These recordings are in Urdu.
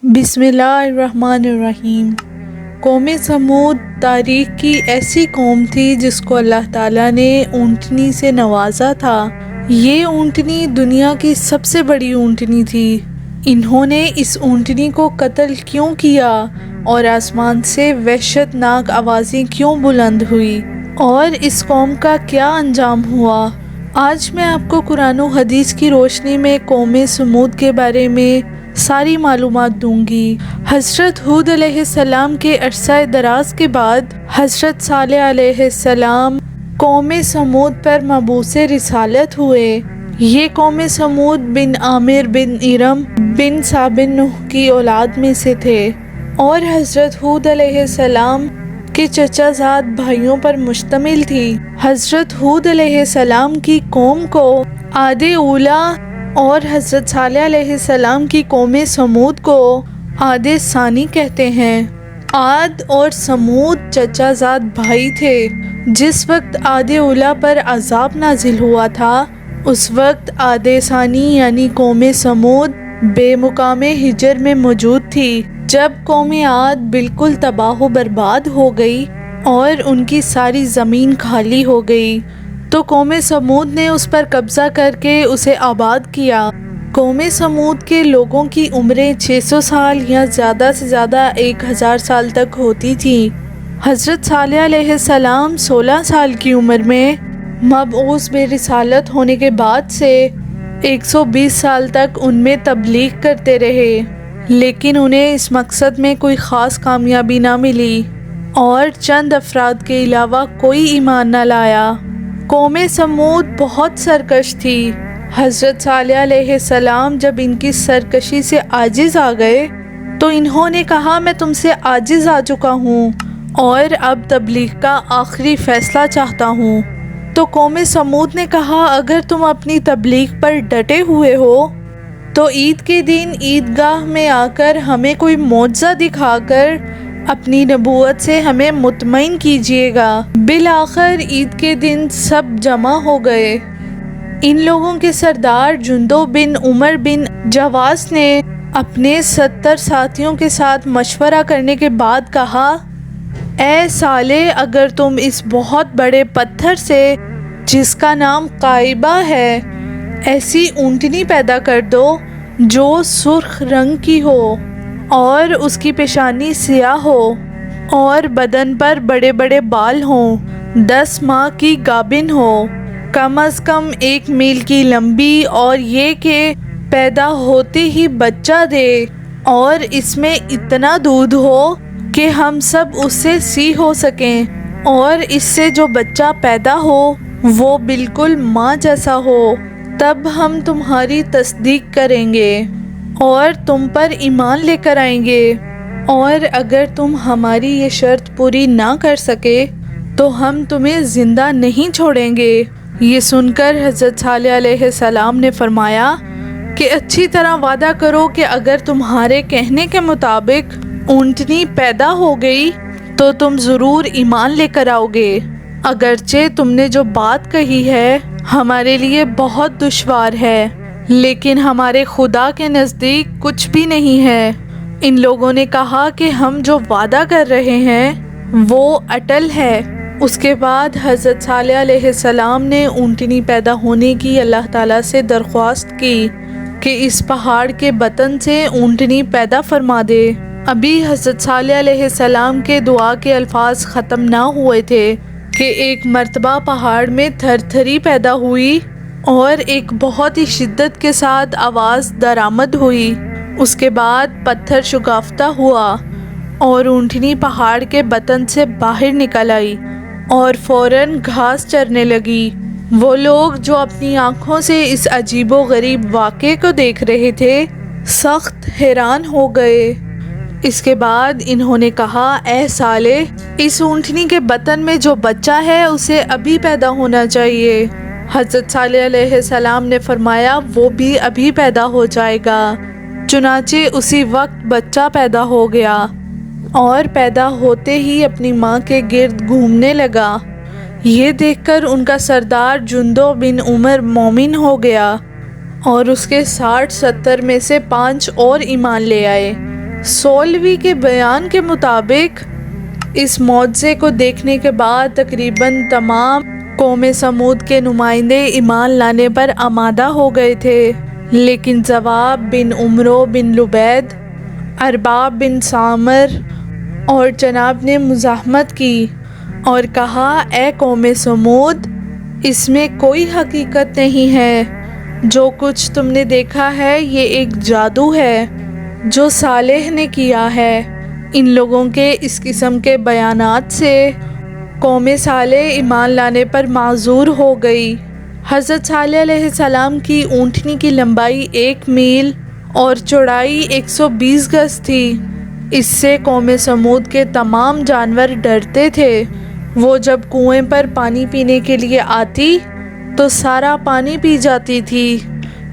بسم اللہ الرحمن الرحیم۔ قوم سمود تاریخ کی ایسی قوم تھی جس کو اللہ تعالیٰ نے اونٹنی سے نوازا تھا۔ یہ اونٹنی دنیا کی سب سے بڑی اونٹنی تھی۔ انہوں نے اس اونٹنی کو قتل کیوں کیا اور آسمان سے وحشت ناک آوازیں کیوں بلند ہوئی اور اس قوم کا کیا انجام ہوا؟ آج میں آپ کو قرآن و حدیث کی روشنی میں قوم سمود کے بارے میں ساری معلومات دوں گی۔ حضرت ہود علیہ السلام کے عرصہ دراز کے بعد حضرت صالح علیہ السلام قوم سمود پر مبعوث رسالت ہوئے۔ یہ قوم سمود بن عامر بن ارم بن سا بن نوح کی اولاد میں سے تھے اور حضرت ہود علیہ السلام کے چچا زاد بھائیوں پر مشتمل تھی۔ حضرت ہود علیہ السلام کی قوم کو عاد اولیٰ اور حضرت صالح علیہ السلام کی قوم سمود کو عاد ثانی کہتے ہیں۔ عاد اور سمود چچا زاد بھائی تھے۔ جس وقت عاد اولیٰ پر عذاب نازل ہوا تھا اس وقت عاد ثانی یعنی قوم سمود بے مقام ہجر میں موجود تھی۔ جب قوم عاد بالکل تباہ و برباد ہو گئی اور ان کی ساری زمین خالی ہو گئی تو قوم سمود نے اس پر قبضہ کر کے اسے آباد کیا۔ قوم سمود کے لوگوں کی عمریں 600 سال یا زیادہ سے زیادہ 1000 سال تک ہوتی تھیں۔ حضرت صالح علیہ السلام 16 سال کی عمر میں مبعوث بے رسالت ہونے کے بعد سے 120 سال تک ان میں تبلیغ کرتے رہے، لیکن انہیں اس مقصد میں کوئی خاص کامیابی نہ ملی اور چند افراد کے علاوہ کوئی ایمان نہ لایا۔ قوم سمود بہت سرکش تھی۔ حضرت صالح علیہ السلام جب ان کی سرکشی سے عاجز آ گئے تو انہوں نے کہا میں تم سے عاجز آ چکا ہوں اور اب تبلیغ کا آخری فیصلہ چاہتا ہوں۔ تو قوم سمود نے کہا اگر تم اپنی تبلیغ پر ڈٹے ہوئے ہو تو عید کے دن عیدگاہ میں آ کر ہمیں کوئی معجزہ دکھا کر اپنی نبوت سے ہمیں مطمئن کیجیے گا۔ بالآخر عید کے دن سب جمع ہو گئے۔ ان لوگوں کے سردار جندب بن عمر بن جواس نے اپنے 70 ساتھیوں کے ساتھ مشورہ کرنے کے بعد کہا اے صالح اگر تم اس بہت بڑے پتھر سے جس کا نام قائبہ ہے ایسی اونٹنی پیدا کر دو جو سرخ رنگ کی ہو اور اس کی پیشانی سیاہ ہو اور بدن پر بڑے بڑے بال ہوں، 10 ماہ کی گابن ہو، کم از کم 1 میل کی لمبی اور یہ کہ پیدا ہوتے ہی بچہ دے اور اس میں اتنا دودھ ہو کہ ہم سب اس سے سی ہو سکیں اور اس سے جو بچہ پیدا ہو وہ بالکل ماں جیسا ہو، تب ہم تمہاری تصدیق کریں گے اور تم پر ایمان لے کر آئیں گے، اور اگر تم ہماری یہ شرط پوری نہ کر سکے تو ہم تمہیں زندہ نہیں چھوڑیں گے۔ یہ سن کر حضرت صالح علیہ السلام نے فرمایا کہ اچھی طرح وعدہ کرو کہ اگر تمہارے کہنے کے مطابق اونٹنی پیدا ہو گئی تو تم ضرور ایمان لے کر آؤ گے، اگرچہ تم نے جو بات کہی ہے ہمارے لیے بہت دشوار ہے لیکن ہمارے خدا کے نزدیک کچھ بھی نہیں ہے۔ ان لوگوں نے کہا کہ ہم جو وعدہ کر رہے ہیں وہ اٹل ہے۔ اس کے بعد حضرت صالح علیہ السلام نے اونٹنی پیدا ہونے کی اللہ تعالیٰ سے درخواست کی کہ اس پہاڑ کے بطن سے اونٹنی پیدا فرما دے۔ ابھی حضرت صالح علیہ السلام کے دعا کے الفاظ ختم نہ ہوئے تھے کہ ایک مرتبہ پہاڑ میں تھر تھری پیدا ہوئی اور ایک بہت ہی شدت کے ساتھ آواز درآمد ہوئی۔ اس کے بعد پتھر شگافتہ ہوا اور اونٹنی پہاڑ کے بطن سے باہر نکل آئی اور فوراً گھاس چرنے لگی۔ وہ لوگ جو اپنی آنکھوں سے اس عجیب و غریب واقعے کو دیکھ رہے تھے سخت حیران ہو گئے۔ اس کے بعد انہوں نے کہا اے صالح اس اونٹنی کے بطن میں جو بچہ ہے اسے ابھی پیدا ہونا چاہیے۔ حضرت صالح علیہ السلام نے فرمایا وہ بھی ابھی پیدا ہو جائے گا۔ چنانچہ اسی وقت بچہ پیدا ہو گیا اور پیدا ہوتے ہی اپنی ماں کے گرد گھومنے لگا۔ یہ دیکھ کر ان کا سردار جندب بن عمر مومن ہو گیا اور اس کے 60-70 میں سے 5 اور ایمان لے آئے۔ سولوی کے بیان کے مطابق اس معجزے کو دیکھنے کے بعد تقریباً تمام قوم سمود کے نمائندے ایمان لانے پر آمادہ ہو گئے تھے، لیکن زواب بن عمرو بن لبید، ارباب بن سامر اور جناب نے مزاحمت کی اور کہا، اے قوم سمود، اس میں کوئی حقیقت نہیں ہے، جو کچھ تم نے دیکھا ہے یہ ایک جادو ہے جو صالح نے کیا ہے۔ ان لوگوں کے اس قسم کے بیانات سے قوم صالح ایمان لانے پر معذور ہو گئی۔ حضرت صالح علیہ السلام کی اونٹنی کی لمبائی 1 میل اور چوڑائی 120 گز تھی۔ اس سے قوم سمود کے تمام جانور ڈرتے تھے۔ وہ جب کنویں پر پانی پینے کے لیے آتی تو سارا پانی پی جاتی تھی،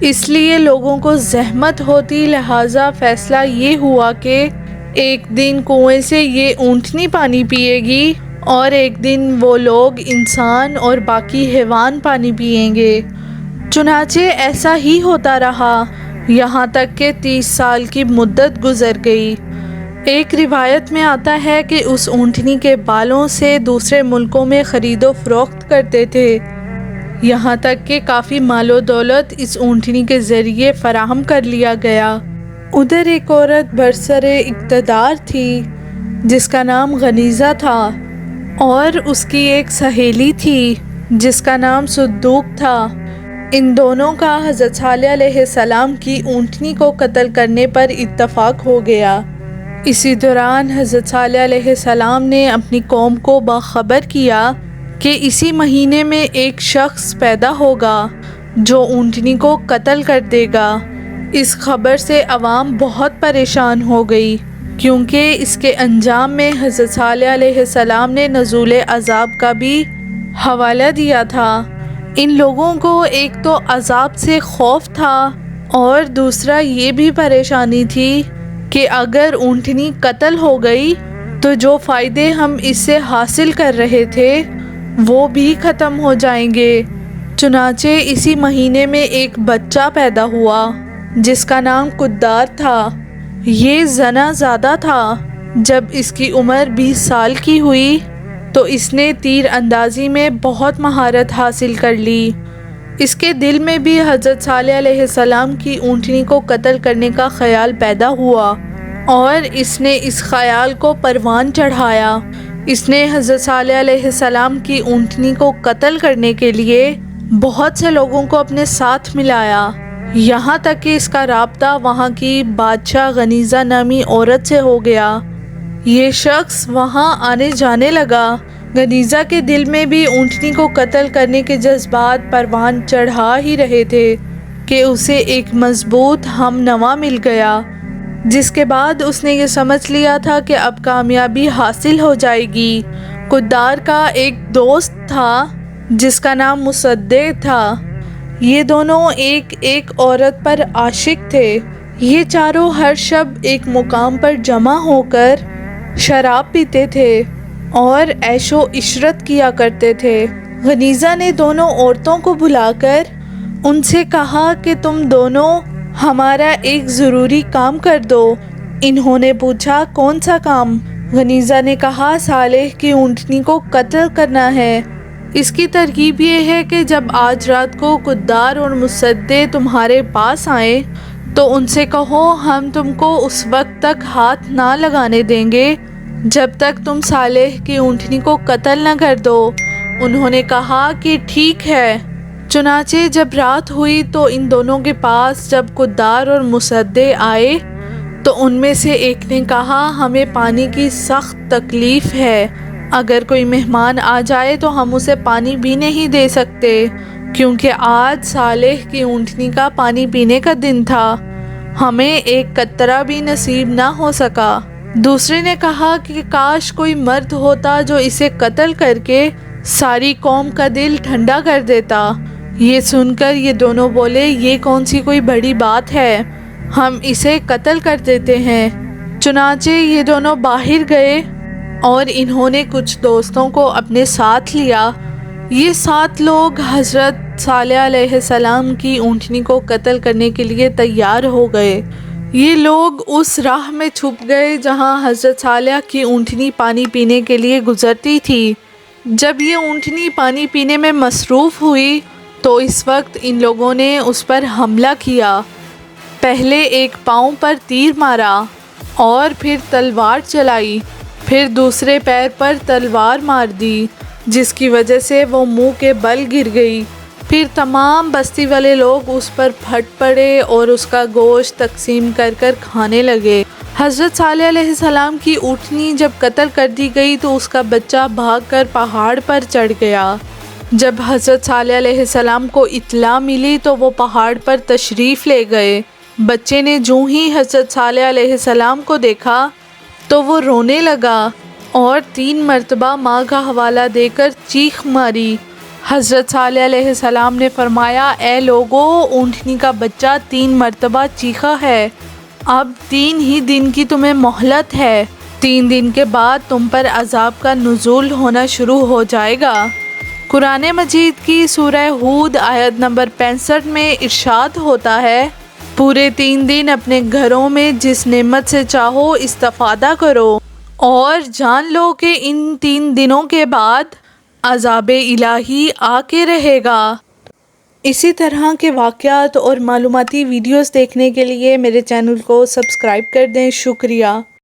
اس لیے لوگوں کو زحمت ہوتی، لہٰذا فیصلہ یہ ہوا کہ ایک دن کنویں سے یہ اونٹنی پانی پیے گی اور ایک دن وہ لوگ انسان اور باقی حیوان پانی پئیں گے۔ چنانچہ ایسا ہی ہوتا رہا، یہاں تک کہ 30 سال کی مدت گزر گئی۔ ایک روایت میں آتا ہے کہ اس اونٹنی کے بالوں سے دوسرے ملکوں میں خرید و فروخت کرتے تھے، یہاں تک کہ کافی مال و دولت اس اونٹنی کے ذریعے فراہم کر لیا گیا۔ ادھر ایک عورت برسر اقتدار تھی جس کا نام غنیزہ تھا، اور اس کی ایک سہیلی تھی جس کا نام صدوق تھا۔ ان دونوں کا حضرت صالح علیہ السلام کی اونٹنی کو قتل کرنے پر اتفاق ہو گیا۔ اسی دوران حضرت صالح علیہ السلام نے اپنی قوم کو باخبر کیا کہ اسی مہینے میں ایک شخص پیدا ہوگا جو اونٹنی کو قتل کر دے گا۔ اس خبر سے عوام بہت پریشان ہو گئی، کیونکہ اس کے انجام میں حضرت صالح علیہ السلام نے نزول عذاب کا بھی حوالہ دیا تھا۔ ان لوگوں کو ایک تو عذاب سے خوف تھا اور دوسرا یہ بھی پریشانی تھی کہ اگر اونٹنی قتل ہو گئی تو جو فائدے ہم اس سے حاصل کر رہے تھے وہ بھی ختم ہو جائیں گے۔ چنانچہ اسی مہینے میں ایک بچہ پیدا ہوا جس کا نام قدار تھا۔ یہ زنا زادہ تھا۔ جب اس کی عمر 20 سال کی ہوئی تو اس نے تیر اندازی میں بہت مہارت حاصل کر لی۔ اس کے دل میں بھی حضرت صالح علیہ السلام کی اونٹنی کو قتل کرنے کا خیال پیدا ہوا، اور اس نے اس خیال کو پروان چڑھایا۔ اس نے حضرت صالح علیہ السلام کی اونٹنی کو قتل کرنے کے لیے بہت سے لوگوں کو اپنے ساتھ ملایا، یہاں تک کہ اس کا رابطہ وہاں کی بادشاہ غنیزہ نامی عورت سے ہو گیا۔ یہ شخص وہاں آنے جانے لگا۔ غنیزہ کے دل میں بھی اونٹنی کو قتل کرنے کے جذبات پروان چڑھا ہی رہے تھے کہ اسے ایک مضبوط ہم نوا مل گیا، جس کے بعد اس نے یہ سمجھ لیا تھا کہ اب کامیابی حاصل ہو جائے گی۔ قدار کا ایک دوست تھا جس کا نام مصدق تھا۔ یہ دونوں ایک عورت پر عاشق تھے۔ یہ چاروں ہر شب ایک مقام پر جمع ہو کر شراب پیتے تھے اور عیش و عشرت کیا کرتے تھے۔ غنیزہ نے دونوں عورتوں کو بلا کر ان سے کہا کہ تم دونوں ہمارا ایک ضروری کام کر دو۔ انہوں نے پوچھا، کون سا کام؟ غنیزہ نے کہا، صالح کی اونٹنی کو قتل کرنا ہے۔ اس کی ترکیب یہ ہے کہ جب آج رات کو قدار اور مصدق تمہارے پاس آئیں تو ان سے کہو ہم تم کو اس وقت تک ہاتھ نہ لگانے دیں گے جب تک تم صالح کی اونٹنی کو قتل نہ کر دو۔ انہوں نے کہا کہ ٹھیک ہے۔ چنانچہ جب رات ہوئی تو ان دونوں کے پاس جب قدار اور مصدق آئے تو ان میں سے ایک نے کہا، ہمیں پانی کی سخت تکلیف ہے، اگر کوئی مہمان آ جائے تو ہم اسے پانی بھی نہیں دے سکتے، کیونکہ آج صالح کی اونٹنی کا پانی پینے کا دن تھا، ہمیں ایک قطرہ بھی نصیب نہ ہو سکا۔ دوسرے نے کہا کہ کاش کوئی مرد ہوتا جو اسے قتل کر کے ساری قوم کا دل ٹھنڈا کر دیتا۔ یہ سن کر یہ دونوں بولے، یہ کون سی کوئی بڑی بات ہے، ہم اسے قتل کر دیتے ہیں۔ چنانچہ یہ دونوں باہر گئے اور انہوں نے کچھ دوستوں کو اپنے ساتھ لیا۔ یہ 7 لوگ حضرت صالح علیہ السلام کی اونٹنی کو قتل کرنے کے لیے تیار ہو گئے۔ یہ لوگ اس راہ میں چھپ گئے جہاں حضرت صالح کی اونٹنی پانی پینے کے لیے گزرتی تھی۔ جب یہ اونٹنی پانی پینے میں مصروف ہوئی تو اس وقت ان لوگوں نے اس پر حملہ کیا۔ پہلے ایک پاؤں پر تیر مارا اور پھر تلوار چلائی، پھر دوسرے پیر پر تلوار مار دی جس کی وجہ سے وہ منہ کے بل گر گئی۔ پھر تمام بستی والے لوگ اس پر پھٹ پڑے اور اس کا گوشت تقسیم کر کر کھانے لگے۔ حضرت صالح علیہ السلام کی اونٹنی جب قتل کر دی گئی تو اس کا بچہ بھاگ کر پہاڑ پر چڑھ گیا۔ جب حضرت صالح علیہ السلام کو اطلاع ملی تو وہ پہاڑ پر تشریف لے گئے۔ بچے نے جو ہی حضرت صالح علیہ السلام کو دیکھا تو وہ رونے لگا اور 3 مرتبہ ماں کا حوالہ دے کر چیخ ماری۔ حضرت صالح علیہ السلام نے فرمایا، اے لوگو، اونٹنی کا بچہ 3 مرتبہ چیخا ہے، اب 3 ہی دن کی تمہیں مہلت ہے، 3 دن کے بعد تم پر عذاب کا نزول ہونا شروع ہو جائے گا۔ قرآن مجید کی سورہ ہود آیت نمبر 65 میں ارشاد ہوتا ہے، پورے 3 دن اپنے گھروں میں جس نعمت سے چاہو استفادہ کرو اور جان لو کہ ان 3 دنوں کے بعد عذاب الہی آ کے رہے گا۔ اسی طرح کے واقعات اور معلوماتی ویڈیوز دیکھنے کے لیے میرے چینل کو سبسکرائب کر دیں۔ شکریہ۔